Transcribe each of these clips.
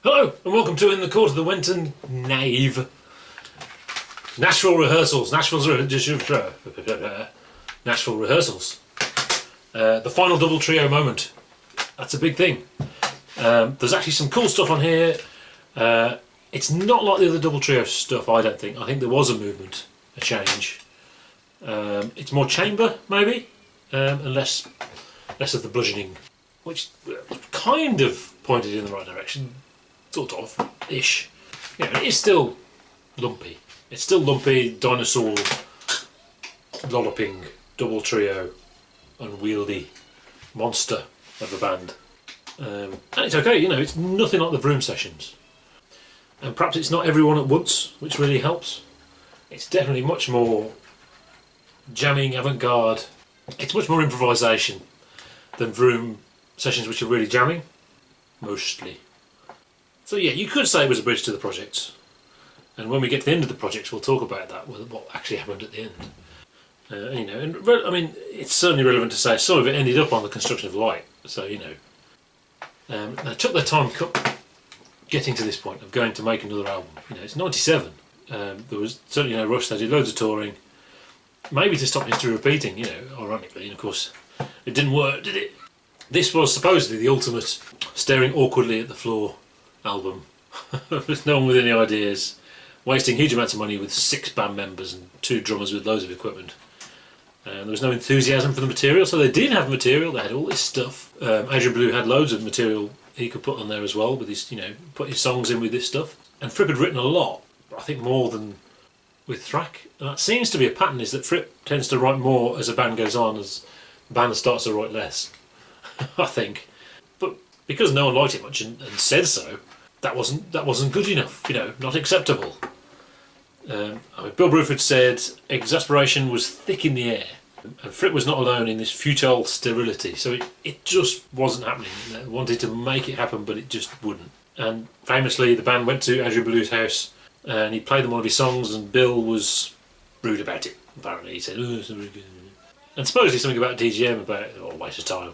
Hello and welcome to In the Court of the Wenton Knave. Nashville rehearsals. Nashville rehearsals. The final double trio moment. That's a big thing. There's actually some cool stuff on here. It's not like the other double trio stuff, I don't think. I think there was a movement, a change. It's more chamber, maybe, and less of the bludgeoning, which kind of pointed in the right direction. Sort of, ish. You know, it is still lumpy. It's still lumpy, dinosaur, lolloping, double trio, unwieldy monster of a band. And it's okay, you know, it's nothing like the Vroom sessions. And perhaps it's not everyone at once, which really helps. It's definitely much more jamming, avant-garde. It's much more improvisation than Vroom sessions, which are really jamming, mostly. So yeah, you could say it was a bridge to the project, and when we get to the end of the project, we'll talk about that, what actually happened at the end. You know, and I mean, it's certainly relevant to say some of it ended up on the Construction of Light. So you know, they took their time getting to this point of going to make another album. You know, it's '97. There was certainly no rush. They did loads of touring, maybe to stop history repeating. You know, ironically, and of course, it didn't work, did it? This was supposedly the ultimate staring awkwardly at the floor album with no one with any ideas, wasting huge amounts of money with 6 band members and 2 drummers with loads of equipment. There was no enthusiasm for the material, so they did have material. They had all this stuff. Adrian Belew had loads of material he could put on there as well, with his, you know, put his songs in with this stuff. And Fripp had written a lot, I think more than with Thrak. And that seems to be a pattern, is that Fripp tends to write more as a band goes on, as the band starts to write less. I think. But because no one liked it much and said so, that wasn't good enough, you know, not acceptable. I mean, Bill Bruford said exasperation was thick in the air, and Fripp was not alone in this futile sterility, so it just wasn't happening. They wanted to make it happen, but it just wouldn't. And famously, the band went to Adrian Belew's house, and he played them one of his songs, and Bill was rude about it, apparently. He said, "Oh, it's not very good." And supposedly something about DGM, about, oh, waste of time,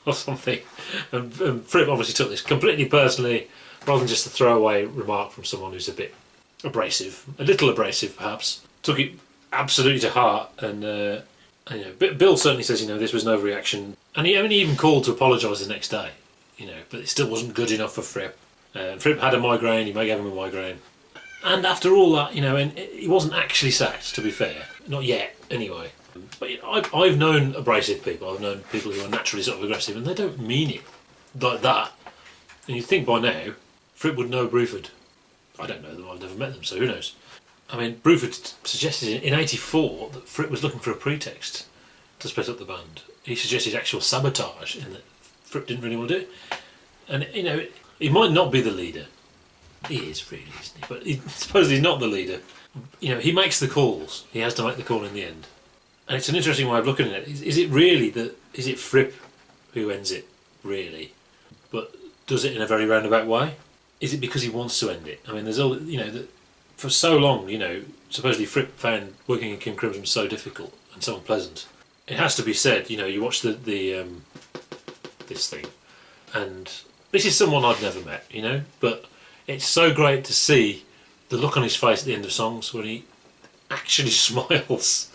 or something. And Fripp obviously took this completely personally, rather than just a throwaway remark from someone who's a bit abrasive, a little abrasive perhaps. Took it absolutely to heart, and you know, Bill certainly says, you know, this was an overreaction, and he even called to apologise the next day, you know, but it still wasn't good enough for Fripp. Fripp had a migraine, he may have him a migraine, and after all that, you know, and he wasn't actually sacked, to be fair, not yet, anyway. But you know, I've known abrasive people, I've known people who are naturally sort of aggressive, and they don't mean it like that. And you'd think by now, Fripp would know Bruford. I don't know them, I've never met them, so who knows. I mean, Bruford suggested in '84 that Fripp was looking for a pretext to split up the band. He suggested actual sabotage, in that Fripp didn't really want to do it. And, you know, he might not be the leader. He is really, isn't he? But suppose he's not the leader. You know, he makes the calls. He has to make the call in the end. And it's an interesting way of looking at it. Is it really is it Fripp who ends it, really? But does it in a very roundabout way? Is it because he wants to end it? I mean, there's all, you know, that for so long, you know, supposedly Fripp found working in King Crimson so difficult and so unpleasant. It has to be said, you know, you watch this thing, and this is someone I've never met, you know, but it's so great to see the look on his face at the end of songs when he actually smiles,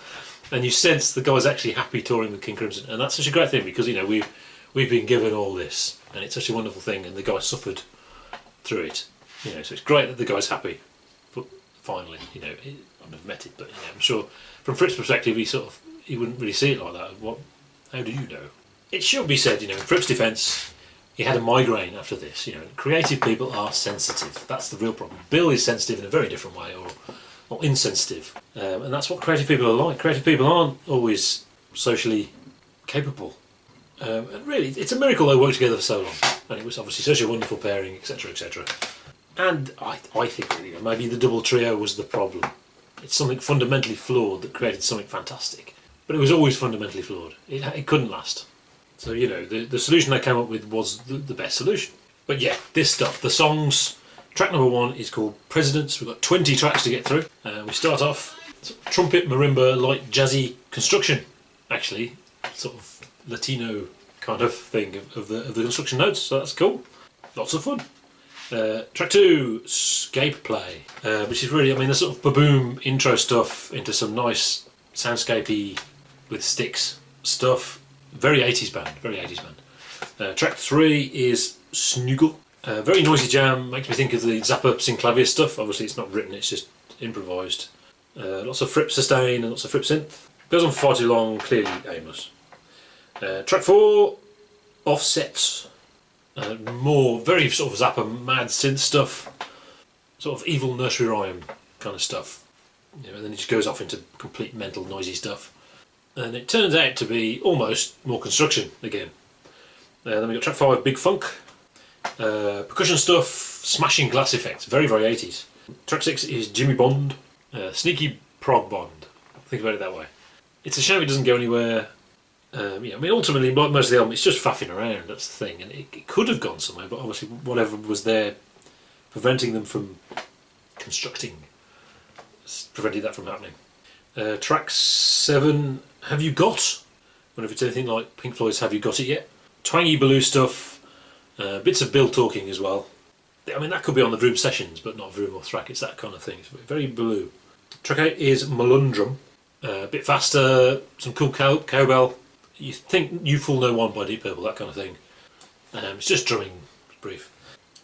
and you sense the guy's actually happy touring with King Crimson, and that's such a great thing because, you know, we've been given all this, and it's such a wonderful thing, and the guy suffered through it, you know, so it's great that the guy's happy. But finally, you know, I've never met it, but you know, I'm sure from Fripp's perspective, he wouldn't really see it like that. How do you know? It should be said, you know, in Fripp's defence, he had a migraine after this. You know, creative people are sensitive. That's the real problem. Bill is sensitive in a very different way, or insensitive, and that's what creative people are like. Creative people aren't always socially capable. And really, it's a miracle they worked together for so long, and it was obviously such a wonderful pairing, etc., etc. And I think, you know, maybe the double trio was the problem. It's something fundamentally flawed that created something fantastic, but it was always fundamentally flawed. It couldn't last. So, you know, the solution they came up with was the best solution. But yeah, this stuff, the songs. Track number 1 is called Presidents. We've got 20 tracks to get through. We start off trumpet, marimba, light jazzy construction, actually, sort of Latino kind of thing of the construction notes, so that's cool. Lots of fun. Track 2, Scape Play, which is really, I mean, the sort of ba-boom intro stuff into some nice soundscapey with sticks stuff. Very 80s band, very 80s band. Track 3 is Snoogle. Very noisy jam, makes me think of the Zappa synclavier stuff. Obviously it's not written, it's just improvised. Lots of Fripp sustain and lots of Fripp synth. Goes on for far too long, clearly aimless. Track 4, Offsets. More very sort of Zappa mad synth stuff, sort of evil nursery rhyme kind of stuff. You know, and then it just goes off into complete mental noisy stuff. And it turns out to be almost more construction again. Then we got track 5, Big Funk. Percussion stuff, smashing glass effects, very, very 80s. Track 6 is Jimmy Bond. Sneaky prog Bond. Think about it that way. It's a shame it doesn't go anywhere. I mean, ultimately, like most of the album, it's just faffing around, that's the thing. And it could have gone somewhere, but obviously whatever was there preventing them from constructing prevented that from happening. Track 7, Have You Got? I wonder if it's anything like Pink Floyd's Have You Got It Yet? Twangy Baloo stuff, bits of Bill talking as well. I mean, that could be on the Vroom sessions, but not Vroom or Thrack, it's that kind of thing. It's very Baloo. Track 8 is Malundrum. A bit faster, some cool cowbell. You think You Fool No One by Deep Purple, that kind of thing. It's just drumming, it's brief.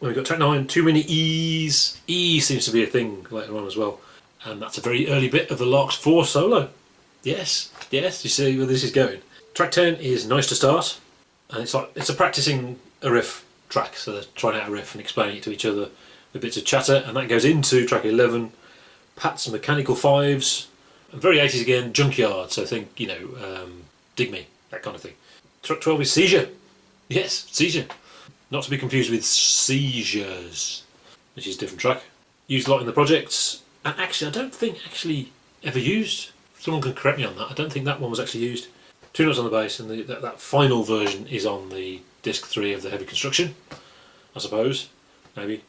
Then we've got track 9, Too Many E's. E seems to be a thing later on as well. And that's a very early bit of the Larks 4 solo. Yes, you see where this is going. Track 10 is Nice to Start. And it's a practising a riff track, so they're trying out a riff and explaining it to each other with bits of chatter, and that goes into track 11, Pat's Mechanical Fives. And very 80s again, Junkyard, so think, Dig Me, that kind of thing. Track 12 is Seizure. Yes, Seizure. Not to be confused with Seizures, which is a different track. Used a lot in the projects, and actually I don't think ever used. Someone can correct me on that. I don't think that one was actually used. 2 notes on the bass, and that final version is on the disc 3 of the Heavy Construction, I suppose, maybe.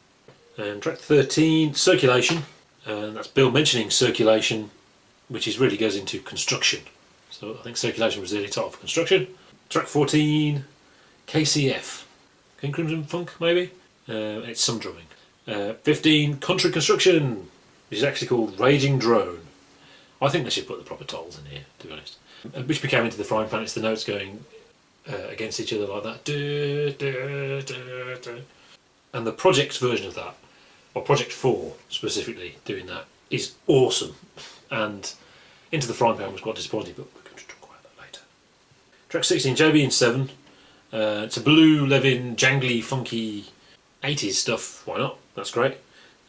And track 13, Circulation, and that's Bill mentioning circulation, which really goes into construction. So I think Circulation was the early title for construction. Track 14, KCF, King Crimson Funk, maybe? It's some drumming. 15, Country Construction, which is actually called Raging Drone. I think they should put the proper titles in here, to be honest. Which became Into the Frying Pan, it's the notes going against each other like that. Du, du, du, du. And the Projects version of that, or Project 4 specifically, doing that, is awesome. And Into the Frying Pan was quite disappointing, but we're going to talk about that later. Track 16, JB in 7. It's a Blue, Levin, jangly, funky 80s stuff. Why not? That's great.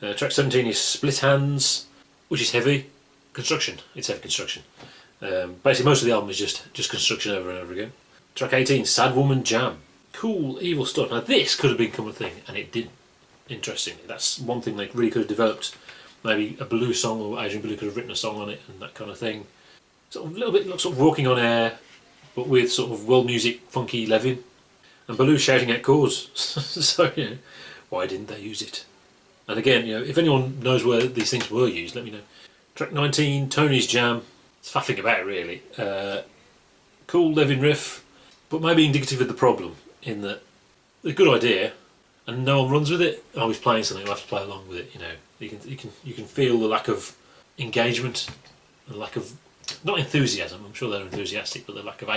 Track 17 is Split Hands, which is heavy construction. It's heavy construction. Basically most of the album is just construction over and over again. Track 18, Sad Woman Jam. Cool, evil stuff. Now this could have become a thing, and it didn't, interestingly. That's one thing they really could have developed. Maybe a Baloo song, or Adrian Belew could have written a song on it, and that kind of thing. Sort of a little bit sort of Walking on Air, but with sort of world music, funky Levin. And Baloo shouting out chords. So, why didn't they use it? And again, if anyone knows where these things were used, let me know. Track 19, Tony's Jam. It's faffing about, really. Cool Levin riff, but maybe indicative of the problem, in that a good idea, and no one runs with it. Oh, he's playing something, we'll have to play along with it. You can feel the lack of engagement, the lack of, not enthusiasm, I'm sure they're enthusiastic, but the lack of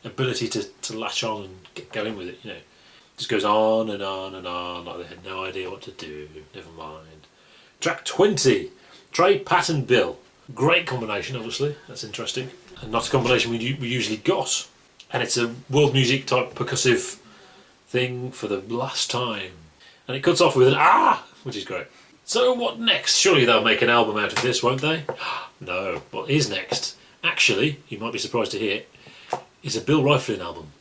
ability to latch on and get going with it. Just goes on and on and on, like they had no idea what to do. Never mind. Track 20, Trey, Pat and Bill. Great combination, obviously, that's interesting, and not a combination we usually got. And it's a world music type percussive thing for the last time. And it cuts off with an ah, which is great. So what next? Surely they'll make an album out of this, won't they? No, what is next, actually, you might be surprised to hear, is a Bill Rieflin album.